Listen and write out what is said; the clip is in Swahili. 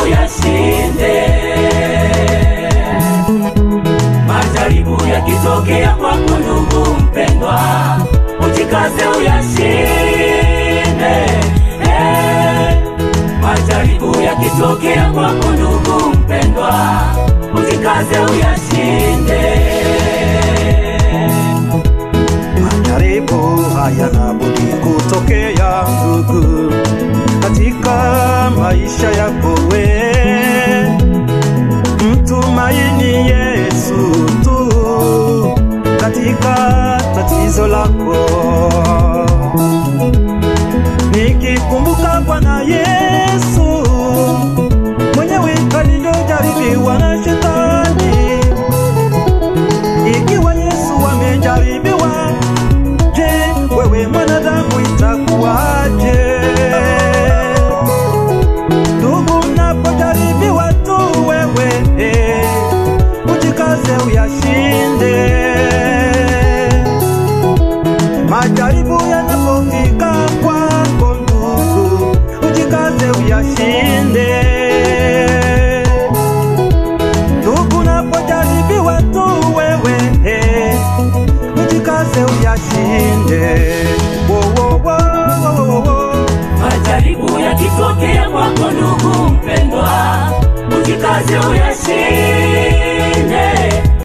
uyashinde. Majaribu yakitokea kwako ndugu mpendwa, ujikaze uyashinde. Majaribu yakitokea kwako ndugu mpendwa, ujikaze uyashinde. Majaribu hayana budi kutokea ndugu katika maisha yako wewe. Mtumaini Yesu tu katika tatizo lako. Nikikumbuka Bwana Yesu mwenyewe aliyojaribiwa na shetani. Ikiwa Yesu amejaribiwa, je, wewe mwanadamu itakuwaje? Ndugu, unapojaribiwa tu wewe ujikaze uyashinde. Majaribu yanapofika kwako ndugu, ujikaze uyashinde. Ndugu, unapojaribiwa tu wewe ujikaze uyashinde. Majaribu yakitokea kwako ndugu mpendwa, ujikaze uyashinde.